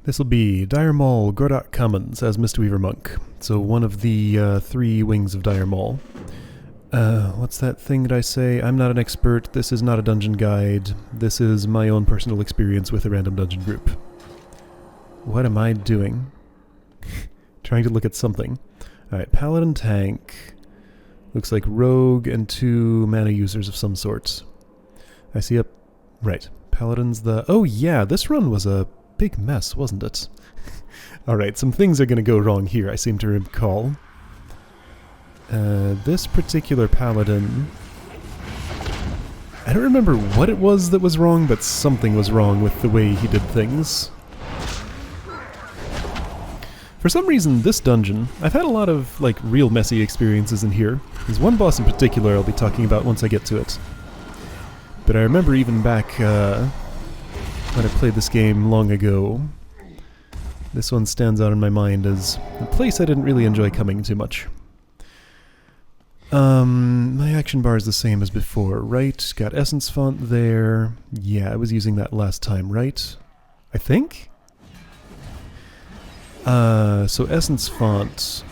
This will be Dire Maul Gordok Commons as Mistweaver Monk. So one of the 3 wings of Dire Maul. What's that thing that I say? I'm not an expert, this is not a dungeon guide, this is my own personal experience with a random dungeon group. What am I doing? Trying to look at something. Alright, Paladin Tank. Looks like Rogue and 2 mana users of some sort. I see right. Paladin's the... Oh yeah, this run was a big mess, wasn't it? Alright, some things are gonna go wrong here, I seem to recall. This particular Paladin... I don't remember what it was that was wrong, but something was wrong with the way he did things. For some reason, this dungeon, I've had a lot of, like, real messy experiences in here. There's one boss in particular I'll be talking about once I get to it. But I remember even back when I played this game long ago, this one stands out in my mind as a place I didn't really enjoy coming too much. My action bar is the same as before, right? Got Essence Font there. Yeah, I was using that last time, right? I think? So Essence Font...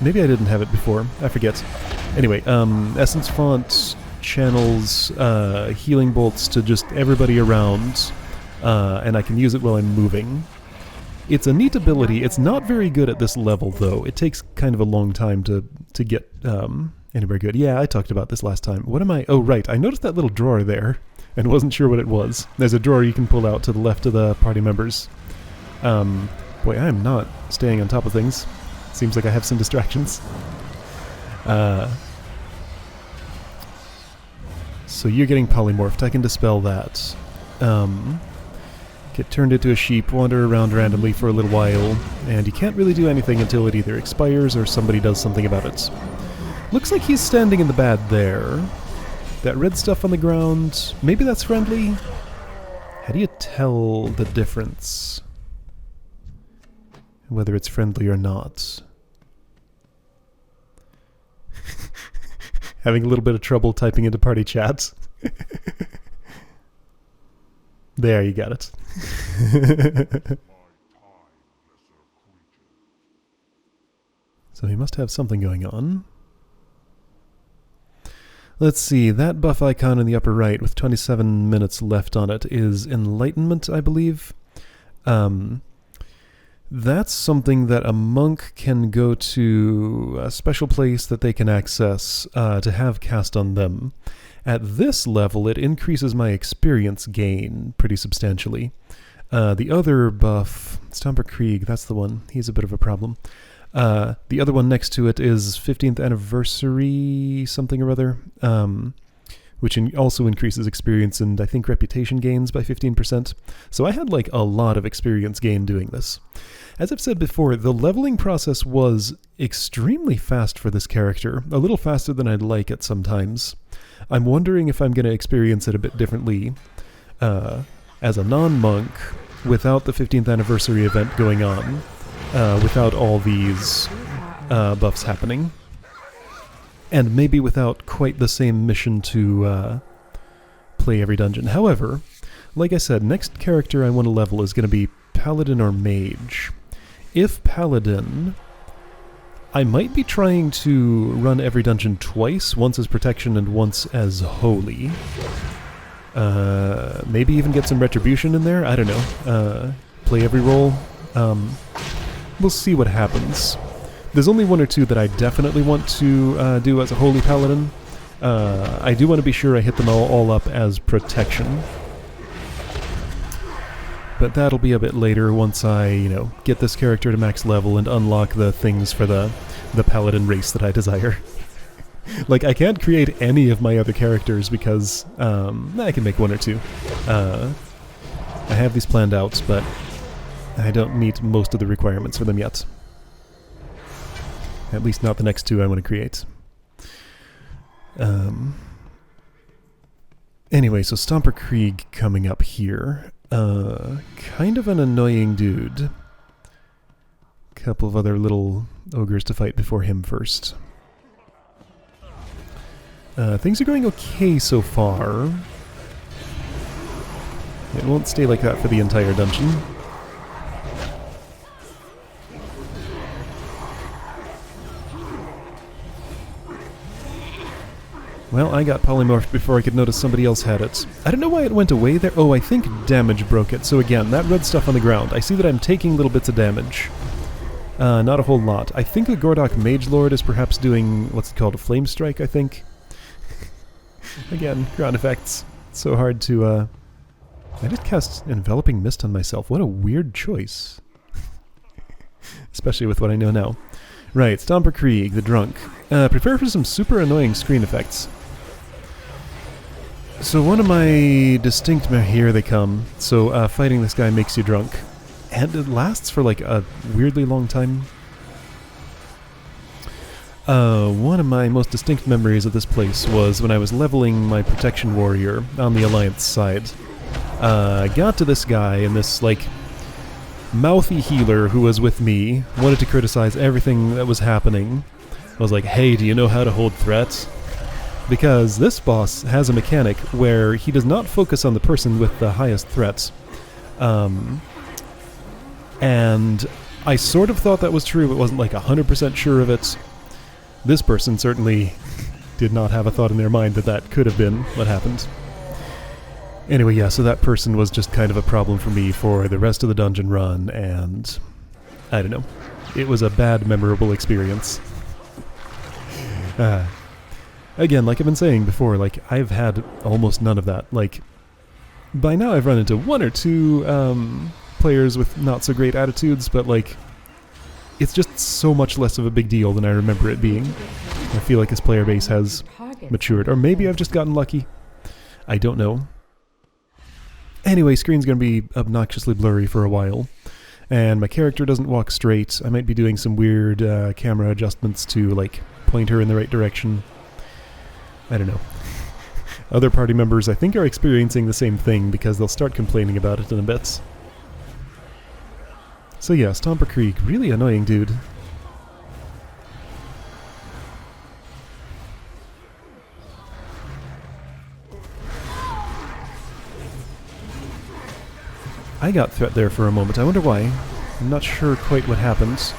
Maybe I didn't have it before. I forget. Anyway, Essence Font channels healing bolts to just everybody around, and I can use it while I'm moving. It's a neat ability. It's not very good at this level, though. It takes kind of a long time to get anywhere good. Yeah, I talked about this last time. What am I... Oh, right. I noticed that little drawer there, and wasn't sure what it was. There's a drawer you can pull out to the left of the party members. Boy, I am not staying on top of things. Seems like I have some distractions. So you're getting polymorphed. I can dispel that. Get turned into a sheep, wander around randomly for a little while, and you can't really do anything until it either expires or somebody does something about it. Looks like he's standing in the bad there. That red stuff on the ground, maybe that's friendly? How do you tell the difference? Whether it's friendly or not. Having a little bit of trouble typing into party chats. There, you got it. So he must have something going on. Let's see, that buff icon in the upper right with 27 minutes left on it is Enlightenment, I believe. That's something that a monk can go to a special place that they can access to have cast on them. At this level, it increases my experience gain pretty substantially. The other buff, Stomper Krieg, that's the one. He's a bit of a problem. The other one next to it is 15th Anniversary something or other, which also increases experience and I think reputation gains by 15%. So I had like a lot of experience gain doing this. As I've said before, the leveling process was extremely fast for this character, a little faster than I'd like it sometimes. I'm wondering if I'm going to experience it a bit differently as a non-monk without the 15th anniversary event going on, without all these buffs happening. And maybe without quite the same mission to play every dungeon. However, like I said, next character I want to level is going to be Paladin or Mage. If Paladin, I might be trying to run every dungeon twice, once as Protection and once as Holy. Maybe even get some Retribution in there, I don't know. Play every role. We'll see what happens. There's only 1 or 2 that I definitely want to do as a Holy Paladin. I do want to be sure I hit them all up as Protection. But that'll be a bit later once I, get this character to max level and unlock the things for the Paladin race that I desire. Like, I can't create any of my other characters because I can make 1 or 2. I have these planned out, but I don't meet most of the requirements for them yet. At least not the next 2 I want to create. Anyway, so Stomper Krieg coming up here. Kind of an annoying dude. Couple of other little ogres to fight before him first. Things are going okay so far. It won't stay like that for the entire dungeon. Well, I got polymorphed before I could notice somebody else had it. I don't know why it went away there. Oh, I think damage broke it. So again, that red stuff on the ground. I see that I'm taking little bits of damage. Not a whole lot. I think the Gordok Mage Lord is perhaps doing, what's it called, a Flame Strike, I think. Again, ground effects. So hard to, I just cast Enveloping Mist on myself. What a weird choice. Especially with what I know now. Right, Stomper Krieg, the Drunk. Prepare for some super annoying screen effects. So one of my distinct... Here they come. So fighting this guy makes you drunk. And it lasts for like a weirdly long time. One of my most distinct memories of this place was when I was leveling my Protection Warrior on the Alliance side. I got to this guy and this like mouthy healer who was with me wanted to criticize everything that was happening. I was like, hey, do you know how to hold threats? Because this boss has a mechanic where he does not focus on the person with the highest threats. And I sort of thought that was true, but wasn't like 100% sure of it. This person certainly did not have a thought in their mind that that could have been what happened. Anyway, yeah, so that person was just kind of a problem for me for the rest of the dungeon run, and I don't know. It was a bad, memorable experience. Again, like I've been saying before, like, I've had almost none of that. Like, by now I've run into one or two players with not so great attitudes, but like, it's just so much less of a big deal than I remember it being. I feel like this player base has matured, or maybe I've just gotten lucky. I don't know. Anyway, screen's gonna be obnoxiously blurry for a while, and my character doesn't walk straight. I might be doing some weird camera adjustments to, like, point her in the right direction. I don't know. Other party members, I think, are experiencing the same thing because they'll start complaining about it in a bit. So yeah, Stomper Krieg, really annoying dude. I got threat there for a moment. I wonder why. I'm not sure quite what happened.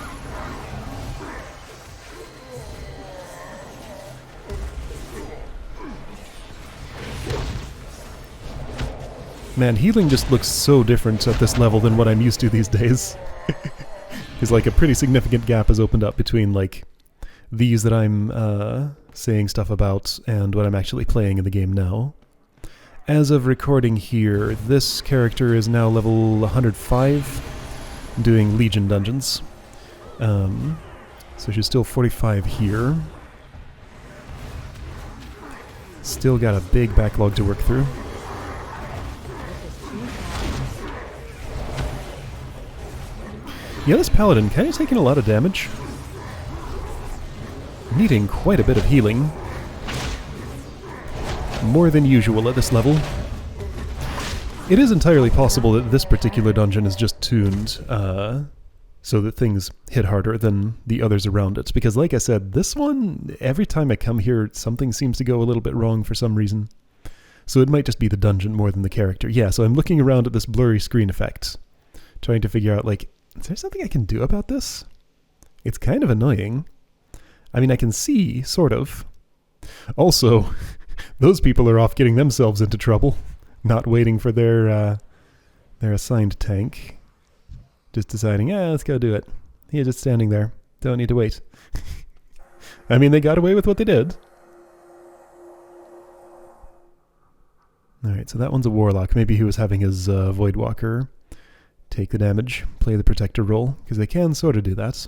Man, healing just looks so different at this level than what I'm used to these days. Because like a pretty significant gap has opened up between like these that I'm saying stuff about and what I'm actually playing in the game now. As of recording here, this character is now level 105, doing Legion dungeons. So she's still 45 here. Still got a big backlog to work through. Yeah, this paladin kind of taking a lot of damage. Needing quite a bit of healing. More than usual at this level. It is entirely possible that this particular dungeon is just tuned so that things hit harder than the others around it. Because like I said, this one, every time I come here, something seems to go a little bit wrong for some reason. So it might just be the dungeon more than the character. Yeah, so I'm looking around at this blurry screen effect, trying to figure out, like, is there something I can do about this? It's kind of annoying. I mean, I can see, sort of. Also, those people are off getting themselves into trouble, not waiting for their assigned tank. Just deciding, let's go do it. He's just standing there. Don't need to wait. I mean, they got away with what they did. Alright, so that one's a warlock. Maybe he was having his Voidwalker take the damage, play the protector role, because they can sort of do that.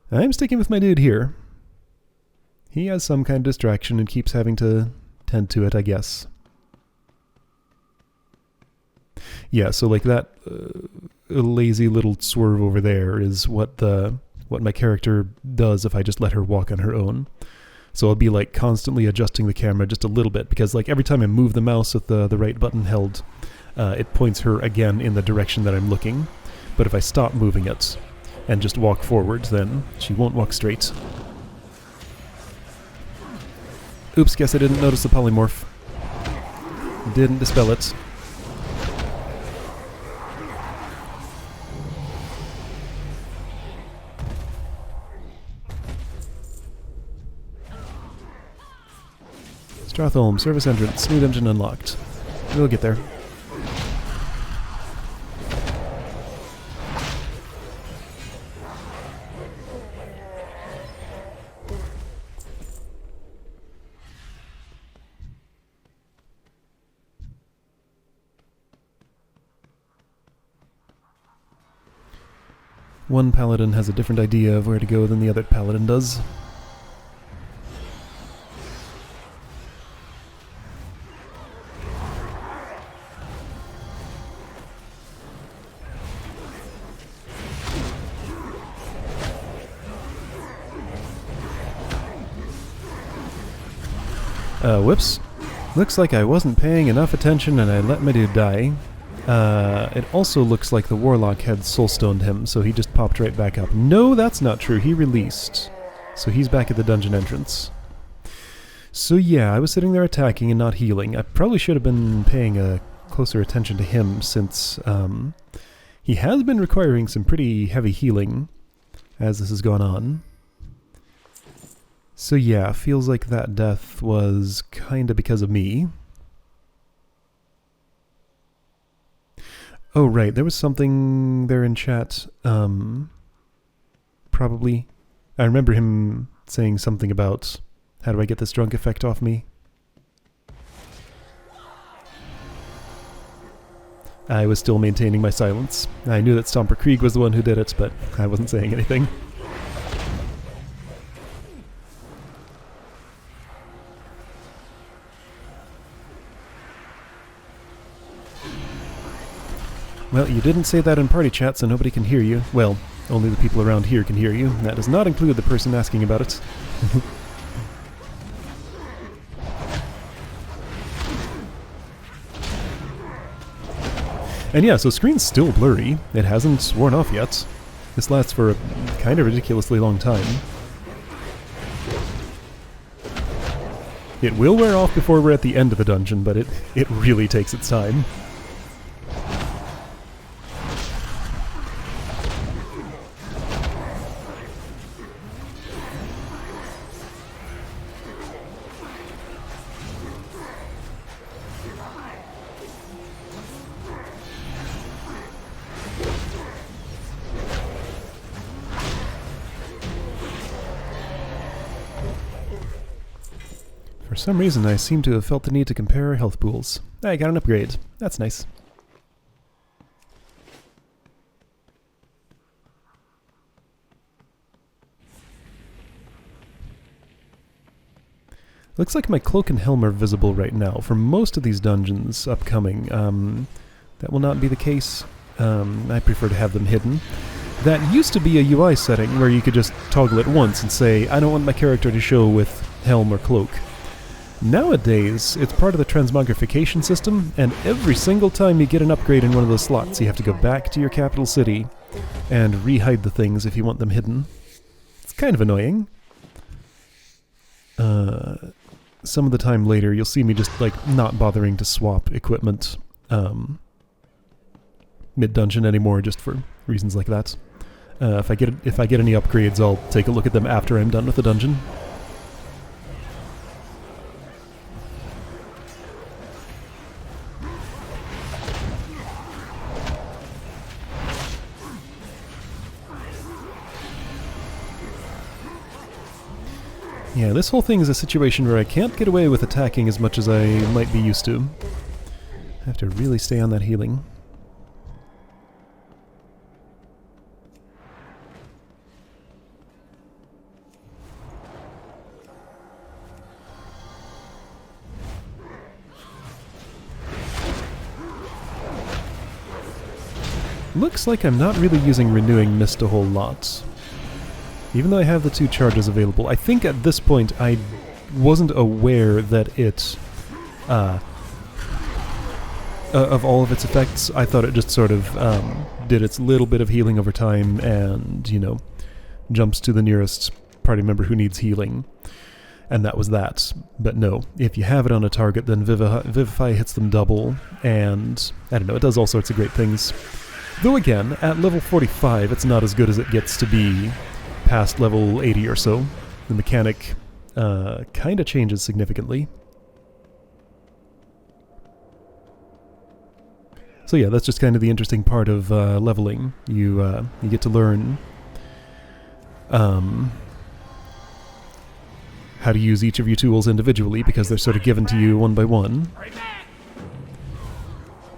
I'm sticking with my dude here. He has some kind of distraction and keeps having to tend to it, I guess. Yeah, so like that lazy little swerve over there is what my character does if I just let her walk on her own. So I'll be like constantly adjusting the camera just a little bit, because like every time I move the mouse with the right button held, it points her again in the direction that I'm looking. But if I stop moving it and just walk forward, then she won't walk straight. Oops, guess I didn't notice the polymorph. Didn't dispel it. Stratholm, service entrance, new dungeon unlocked. We'll get there. One paladin has a different idea of where to go than the other paladin does. Whoops. Looks like I wasn't paying enough attention and I let my dude die. It also looks like the Warlock had soulstoned him, so he just popped right back up. No, that's not true. He released. So he's back at the dungeon entrance. So yeah, I was sitting there attacking and not healing. I probably should have been paying a closer attention to him since he has been requiring some pretty heavy healing as this has gone on. So yeah, feels like that death was kinda because of me. Oh right, there was something there in chat, probably. I remember him saying something about, how do I get this drunk effect off me? I was still maintaining my silence. I knew that Stomper Krieg was the one who did it, but I wasn't saying anything. Well, you didn't say that in party chat, so nobody can hear you. Well, only the people around here can hear you. That does not include the person asking about it. And yeah, so screen's still blurry. It hasn't worn off yet. This lasts for a kind of ridiculously long time. It will wear off before we're at the end of the dungeon, but it really takes its time. For some reason, I seem to have felt the need to compare our health pools. I got an upgrade. That's nice. Looks like my cloak and helm are visible right now for most of these dungeons upcoming. That will not be the case. I prefer to have them hidden. That used to be a UI setting where you could just toggle it once and say, I don't want my character to show with helm or cloak. Nowadays, it's part of the transmogrification system, and every single time you get an upgrade in one of those slots, you have to go back to your capital city and re-hide the things if you want them hidden. It's kind of annoying. Some of the time later, you'll see me just, like, not bothering to swap equipment mid-dungeon anymore, just for reasons like that. If I get any upgrades, I'll take a look at them after I'm done with the dungeon. Yeah, this whole thing is a situation where I can't get away with attacking as much as I might be used to. I have to really stay on that healing. Looks like I'm not really using Renewing Mist a whole lot. Even though I have the 2 charges available, I think at this point I wasn't aware that it, of all of its effects. I thought it just sort of did its little bit of healing over time and, you know, jumps to the nearest party member who needs healing. And that was that. But no, if you have it on a target, then Vivify hits them double, and, I don't know, it does all sorts of great things. Though again, at level 45, it's not as good as it gets to be past level 80 or so. The mechanic kind of changes significantly. So yeah, that's just kind of the interesting part of leveling. You get to learn how to use each of your tools individually because they're sort of given to you one by one.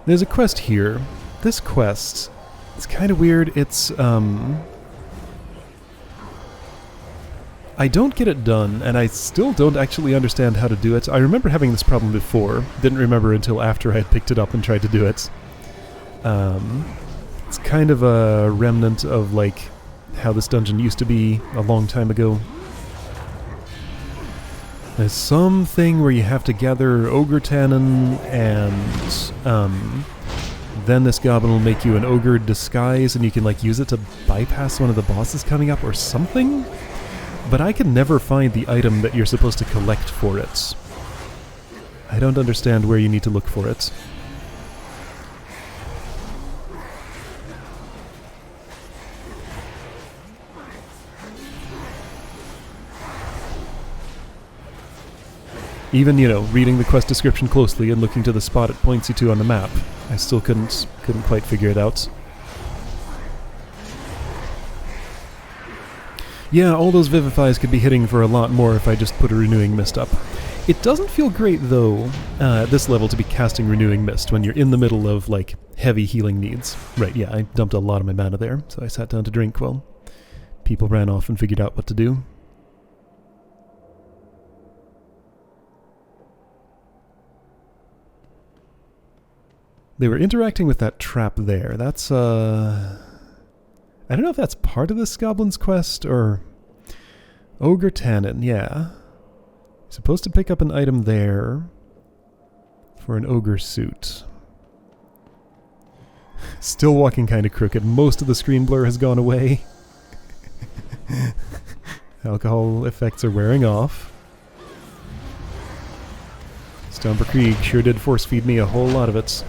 There's a quest here. This quest, it's kind of weird. It's I don't get it done, and I still don't actually understand how to do it. I remember having this problem before. Didn't remember until after I had picked it up and tried to do it. It's kind of a remnant of, like, how this dungeon used to be a long time ago. There's something where you have to gather ogre tannin, and then this goblin will make you an ogre disguise, and you can, like, use it to bypass one of the bosses coming up or something? But I can never find the item that you're supposed to collect for it. I don't understand where you need to look for it. Even, you know, reading the quest description closely and looking to the spot it points you to on the map, I still couldn't quite figure it out. Yeah, all those Vivifies could be hitting for a lot more if I just put a Renewing Mist up. It doesn't feel great, though, at this level to be casting Renewing Mist when you're in the middle of, like, heavy healing needs. Right, yeah, I dumped a lot of my mana there, so I sat down to drink while people ran off and figured out what to do. They were interacting with that trap there. That's, I don't know if that's part of this goblin's quest, or... Ogre Tannin, yeah. Supposed to pick up an item there for an ogre suit. Still walking kind of crooked. Most of the screen blur has gone away. Alcohol effects are wearing off. Stomper Krieg sure did force feed me a whole lot of it.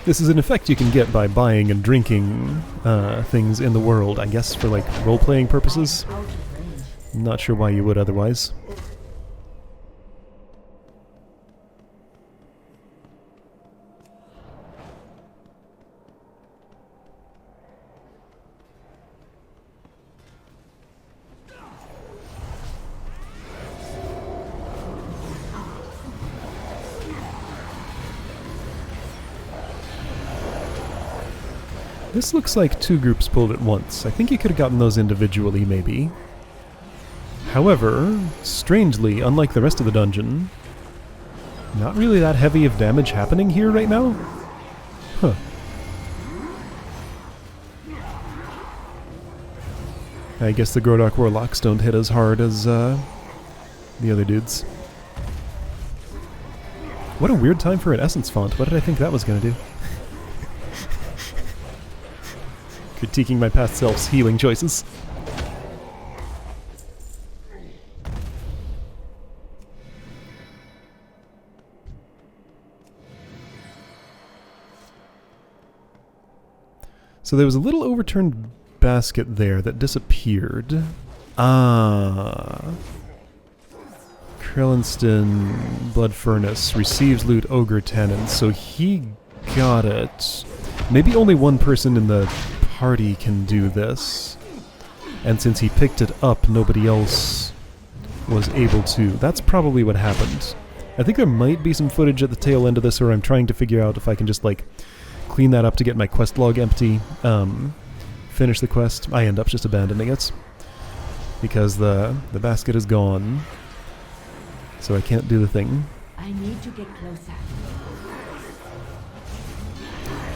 This is an effect you can get by buying and drinking things in the world, I guess for like role-playing purposes. Not sure why you would otherwise. This looks like two groups pulled at once. I think you could have gotten those individually, maybe. However, strangely, unlike the rest of the dungeon, not really that heavy of damage happening here right now? Huh. I guess the Gordok Warlocks don't hit as hard as the other dudes. What a weird time for an Essence font. What did I think that was going to do? Critiquing my past self's healing choices. So there was a little overturned basket there that disappeared. Ah. Krellinston Blood Furnace receives loot Ogre Tannin, so he got it. Maybe only one person in the party can do this, and since he picked it up, nobody else was able to. That's probably what happened. I think there might be some footage at the tail end of this where I'm trying to figure out if I can just, like, clean that up to get my quest log empty, finish the quest. I end up just abandoning it, because the basket is gone, so I can't do the thing. I need to get closer.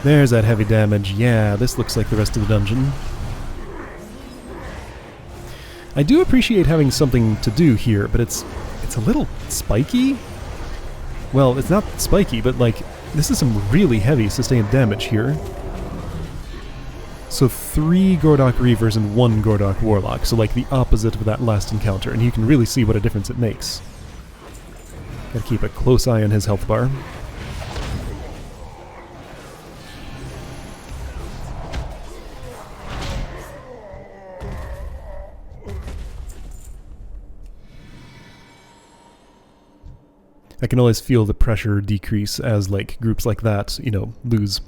There's that heavy damage. Yeah, this looks like the rest of the dungeon. I do appreciate having something to do here, but it's a little spiky. Well, it's not spiky, but like, this is some really heavy sustained damage here. So 3 Gordok Reavers and 1 Gordok Warlock, so like the opposite of that last encounter, and you can really see what a difference it makes. Gotta keep a close eye on his health bar. I can always feel the pressure decrease as like groups like that, lose,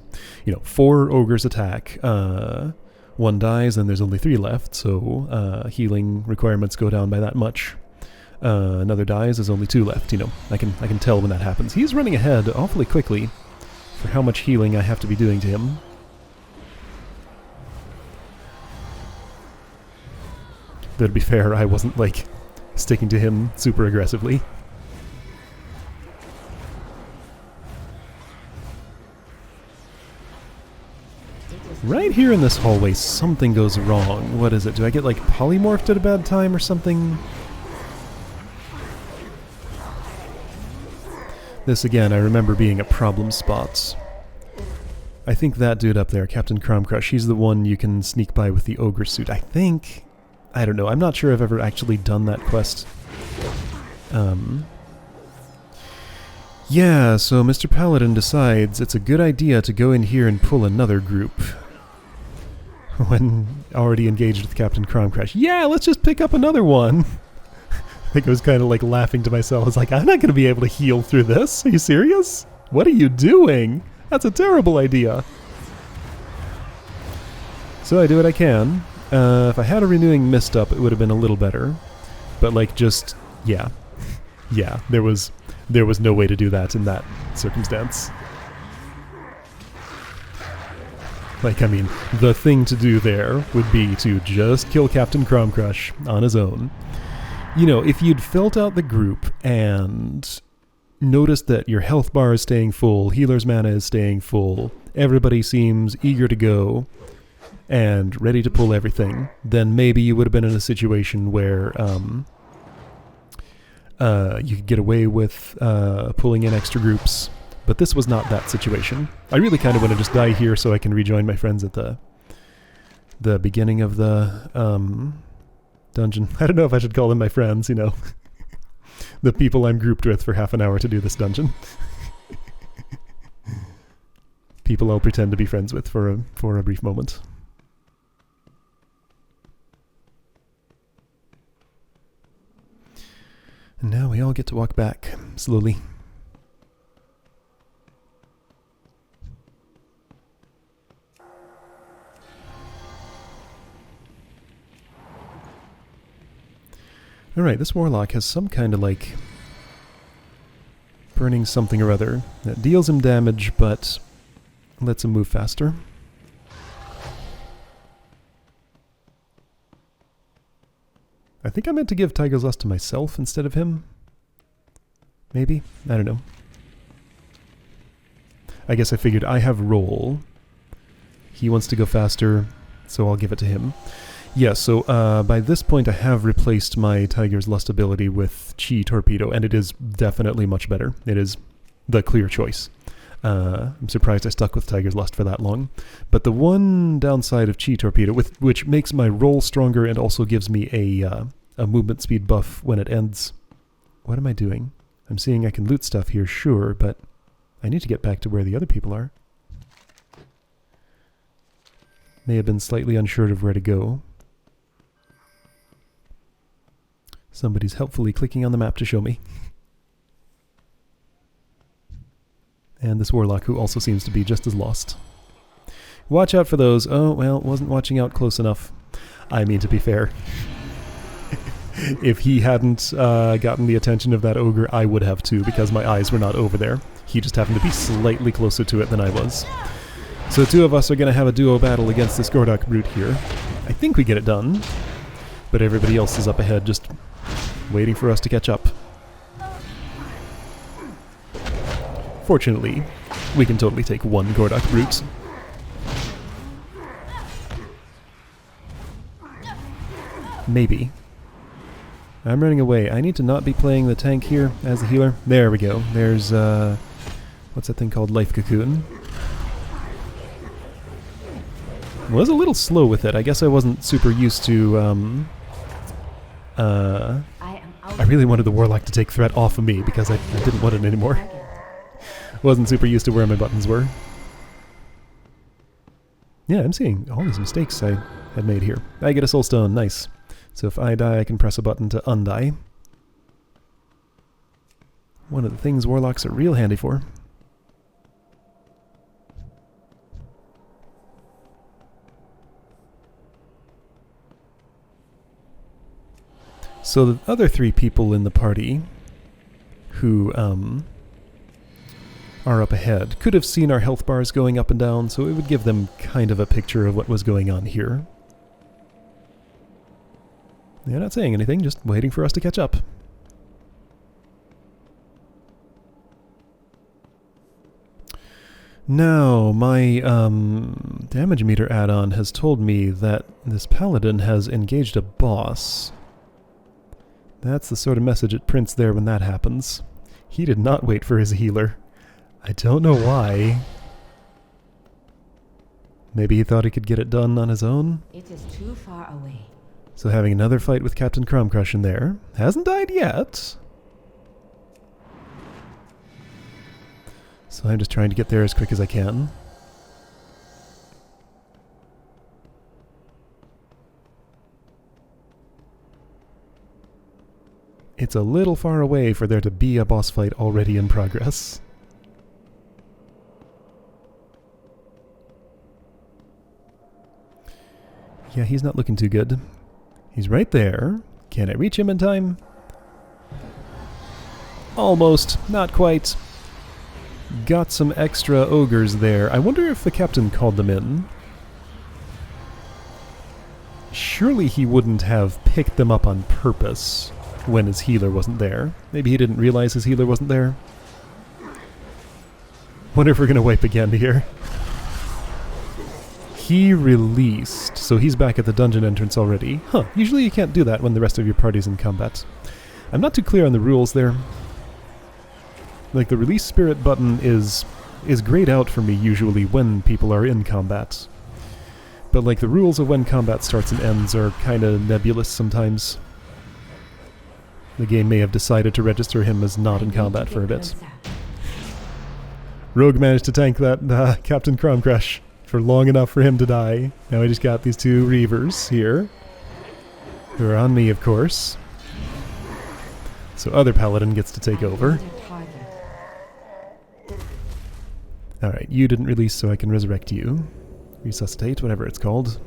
4 ogres attack, 1 dies, and there's only 3 left, so healing requirements go down by that much. Another dies, there's only 2 left, I can tell when that happens. He's running ahead awfully quickly for how much healing I have to be doing to him. Though to be fair, I wasn't like sticking to him super aggressively. Right here in this hallway, something goes wrong. What is it? Do I get like polymorphed at a bad time or something? This again, I remember being a problem spot. I think that dude up there, Captain Cromcrush, he's the one you can sneak by with the ogre suit. I think. I don't know. I'm not sure I've ever actually done that quest. Yeah, so Mr. Paladin decides it's a good idea to go in here and pull another group. When already engaged with Captain Cromcrush. Yeah, let's just pick up another one. I think I was kind of like laughing to myself. I was like, I'm not going to be able to heal through this. Are you serious? What are you doing? That's a terrible idea. So I do what I can. If I had a renewing mist up, it would have been a little better. But like just, yeah. Yeah, there was no way to do that in that circumstance. Like, I mean, the thing to do there would be to just kill Captain Cromcrush on his own. If you'd filled out the group and noticed that your health bar is staying full, healer's mana is staying full, everybody seems eager to go and ready to pull everything, then maybe you would have been in a situation where you could get away with pulling in extra groups. But this was not that situation. I really kind of want to just die here so I can rejoin my friends at the beginning of the dungeon. I don't know if I should call them my friends, the people I'm grouped with for half an hour to do this dungeon. People I'll pretend to be friends with for a brief moment. And now we all get to walk back, slowly. Alright, this warlock has some kind of like burning something or other that deals him damage but lets him move faster. I think I meant to give Tiger's Lust to myself instead of him. Maybe? I don't know. I guess I figured I have roll. He wants to go faster, so I'll give it to him. Yeah, so by this point I have replaced my Tiger's Lust ability with Chi Torpedo, and it is definitely much better. It is the clear choice. I'm surprised I stuck with Tiger's Lust for that long. But the one downside of Chi Torpedo, which makes my roll stronger and also gives me a movement speed buff when it ends... What am I doing? I'm seeing I can loot stuff here, sure, but I need to get back to where the other people are. May have been slightly unsure of where to go. Somebody's helpfully clicking on the map to show me. And this warlock who also seems to be just as lost. Watch out for those. Oh, well, wasn't watching out close enough. I mean, to be fair. If he hadn't gotten the attention of that ogre, I would have too, because my eyes were not over there. He just happened to be slightly closer to it than I was. So 2 of us are going to have a duo battle against this Gordok brute here. I think we get it done. But everybody else is up ahead, just waiting for us to catch up. Fortunately, we can totally take 1 Gordok brute. Maybe. I'm running away. I need to not be playing the tank here as the healer. There we go. There's, what's that thing called? Life Cocoon. Was a little slow with it. I guess I wasn't super used to, I really wanted the Warlock to take threat off of me because I didn't want it anymore. Wasn't super used to where my buttons were. Yeah, I'm seeing all these mistakes I had made here. I get a soul stone, nice. So if I die, I can press a button to undie. One of the things warlocks are real handy for. So the other 3 people in the party who are up ahead could have seen our health bars going up and down, so it would give them kind of a picture of what was going on here. They're not saying anything, just waiting for us to catch up. Now, my damage meter add-on has told me that this paladin has engaged a boss. That's the sort of message it prints there when that happens. He did not wait for his healer. I don't know why. Maybe he thought he could get it done on his own? It is too far away. So having another fight with Captain Crumcrush in there. Hasn't died yet. So I'm just trying to get there as quick as I can. It's a little far away for there to be a boss fight already in progress. Yeah, he's not looking too good. He's right there. Can I reach him in time? Almost. Not quite. Got some extra ogres there. I wonder if the captain called them in. Surely he wouldn't have picked them up on purpose when his healer wasn't there. Maybe he didn't realize his healer wasn't there. Wonder if we're gonna wipe again here. He released, so he's back at the dungeon entrance already. Huh, usually you can't do that when the rest of your party's in combat. I'm not too clear on the rules there. Like, the release spirit button is grayed out for me usually when people are in combat. But like, the rules of when combat starts and ends are kind of nebulous sometimes. The game may have decided to register him as not in combat for a bit. Rogue managed to tank that Captain Crumcrush for long enough for him to die. Now we just got these 2 Reavers here, who are on me, of course. So other Paladin gets to take over. Alright, you didn't release, so I can resurrect you. Resuscitate, whatever it's called.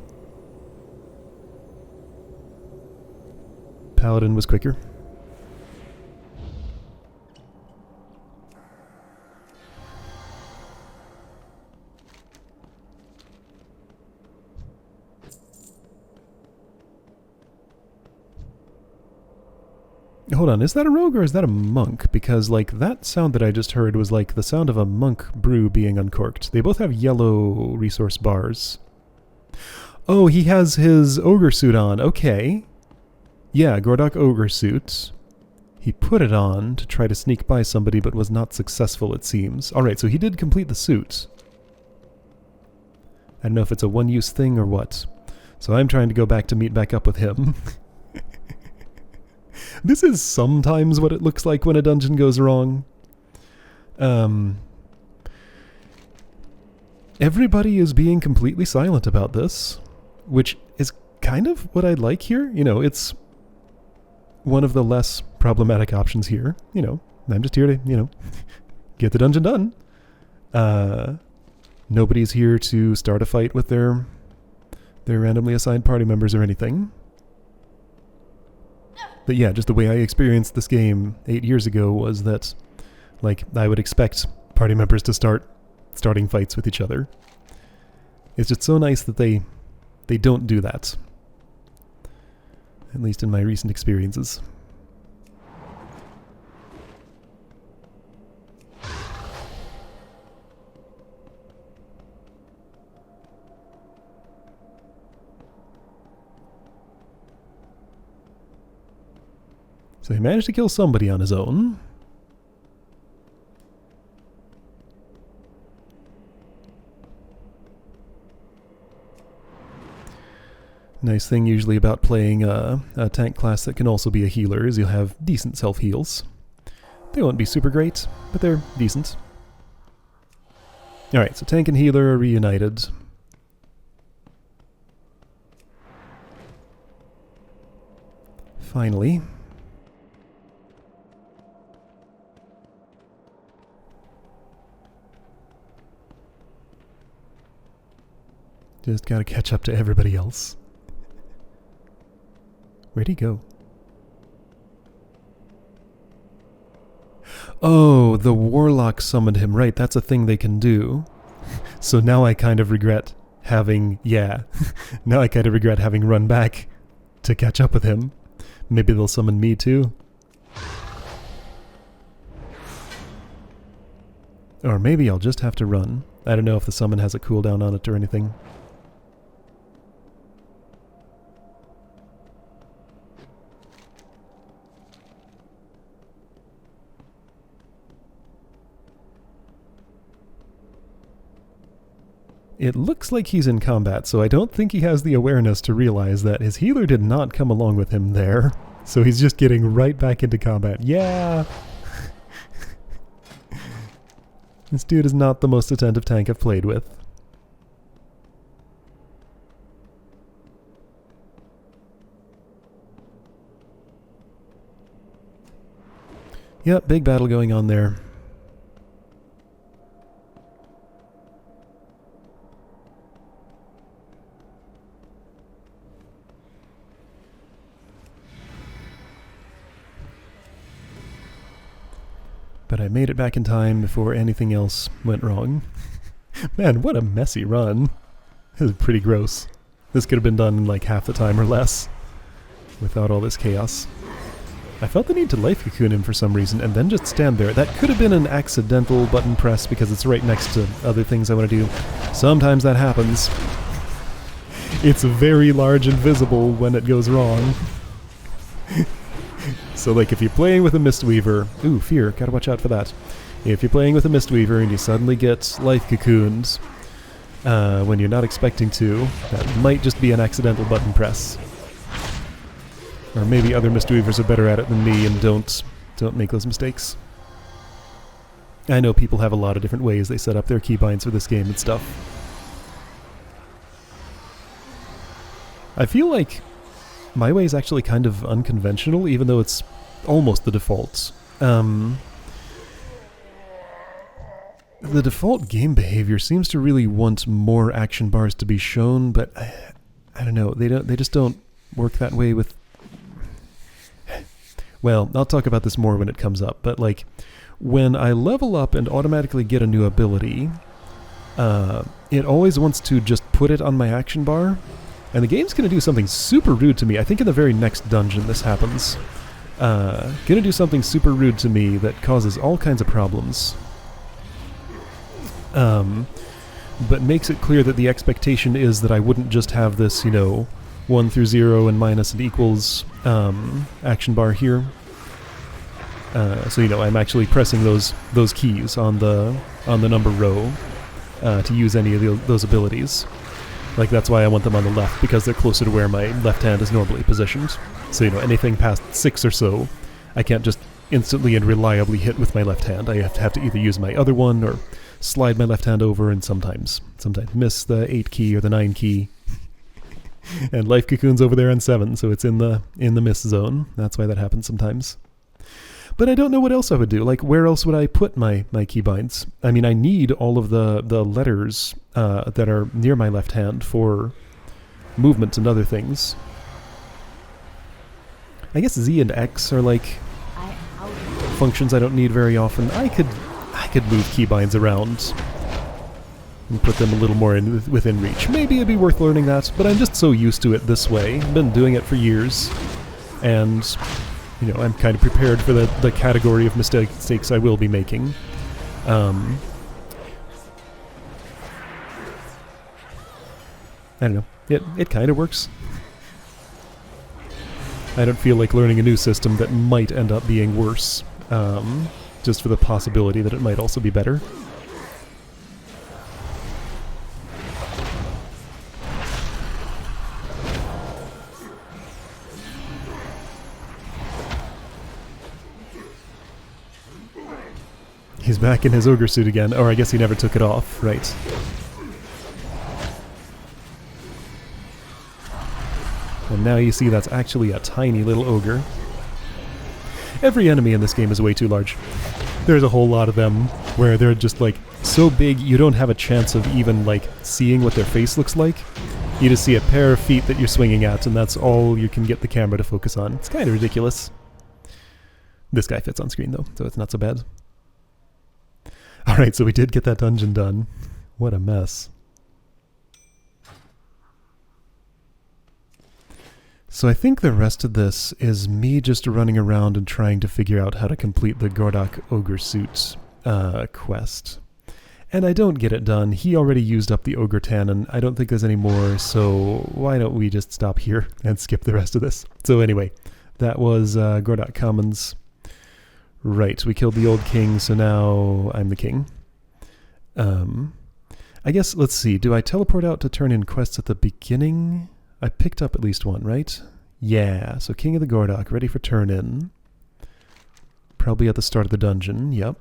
Paladin was quicker. Hold on, is that a rogue or is that a monk? Because, like, that sound that I just heard was like the sound of a monk brew being uncorked. They both have yellow resource bars. Oh, he has his ogre suit on. Okay. Yeah, Gordok ogre suit. He put it on to try to sneak by somebody, but was not successful, it seems. Alright, so he did complete the suit. I don't know if it's a one-use thing or what. So I'm trying to go back to meet back up with him. This is sometimes what it looks like when a dungeon goes wrong. Everybody is being completely silent about this, which is kind of what I like here. You know, it's one of the less problematic options here. You know, I'm just here to, you know, get the dungeon done. Nobody's here to start a fight with their randomly assigned party members or anything. But yeah, just the way I experienced this game 8 years ago was that, like, I would expect party members to starting fights with each other. It's just so nice that they don't do that. At least in my recent experiences. So he managed to kill somebody on his own. Nice thing usually about playing a tank class that can also be a healer is you'll have decent self-heals. They won't be super great, but they're decent. Alright, so tank and healer are reunited. Finally. Just gotta catch up to everybody else. Where'd he go? Oh, the warlock summoned him. Right, that's a thing they can do. So now I kind of regret having... Yeah. Now I kind of regret having run back to catch up with him. Maybe they'll summon me too. Or maybe I'll just have to run. I don't know if the summon has a cooldown on it or anything. It looks like he's in combat, so I don't think he has the awareness to realize that his healer did not come along with him there. So he's just getting right back into combat. Yeah! This dude is not the most attentive tank I've played with. Yep, big battle going on there. But I made it back in time before anything else went wrong. Man, what a messy run. This is pretty gross. This could have been done in like half the time or less without all this chaos. I felt the need to life cocoon him for some reason and then just stand there. That could have been an accidental button press because it's right next to other things I want to do. Sometimes that happens. It's very large and visible when it goes wrong. So like if you're playing with a Mistweaver, ooh, fear, gotta watch out for that. If you're playing with a Mistweaver and you suddenly get life cocooned when you're not expecting to, that might just be an accidental button press. Or maybe other Mistweavers are better at it than me and don't make those mistakes. I know people have a lot of different ways they set up their keybinds for this game and stuff. I feel like my way is actually kind of unconventional, even though it's almost the default. The default game behavior seems to really want more action bars to be shown, but I don't know. They just don't work that way with... Well, I'll talk about this more when it comes up, but like when I level up and automatically get a new ability, it always wants to just put it on my action bar. And the game's going to do something super rude to me. I think in the very next dungeon this happens. Going to do something super rude to me that causes all kinds of problems. But makes it clear that the expectation is that I wouldn't just have this, 1 through 0 and minus and equals action bar here. So I'm actually pressing those keys on the number row to use any of those abilities. Like, that's why I want them on the left, because they're closer to where my left hand is normally positioned. So, anything past 6 or so, I can't just instantly and reliably hit with my left hand. I have to either use my other one, or slide my left hand over, and sometimes miss the 8 key or the 9 key. And life cocoon's over there on 7, so it's in the miss zone. That's why that happens sometimes. But I don't know what else I would do. Like, where else would I put my keybinds? I mean, I need all of the letters that are near my left hand for movement and other things. I guess Z and X are like functions I don't need very often. I could move keybinds around and put them a little more within reach. Maybe it'd be worth learning that, but I'm just so used to it this way. I've been doing it for years, and I'm kind of prepared for the category of mistakes I will be making. I don't know. It kind of works. I don't feel like learning a new system that might end up being worse, just for the possibility that it might also be better. He's back in his ogre suit again. Or I guess he never took it off, right. And now you see that's actually a tiny little ogre. Every enemy in this game is way too large. There's a whole lot of them where they're just like so big you don't have a chance of even like seeing what their face looks like. You just see a pair of feet that you're swinging at, and that's all you can get the camera to focus on. It's kind of ridiculous. This guy fits on screen though, so it's not so bad. Alright, so we did get that dungeon done. What a mess. So I think the rest of this is me just running around and trying to figure out how to complete the Gordok Ogre Suit quest. And I don't get it done. He already used up the Ogre Tannin. I don't think there's any more, so why don't we just stop here and skip the rest of this? So anyway, that was Gordok Commons. Right, we killed the old king, so now I'm the king. I guess, let's see, do I teleport out to turn in quests at the beginning? I picked up at least one, right? Yeah, so King of the Gordok, ready for turn-in. Probably at the start of the dungeon, yep.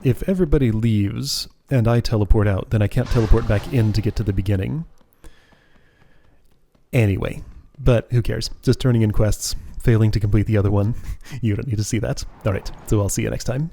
If everybody leaves and I teleport out, then I can't teleport back in to get to the beginning. Anyway, but who cares? Just turning in quests, failing to complete the other one. You don't need to see that. Alright, so I'll see you next time.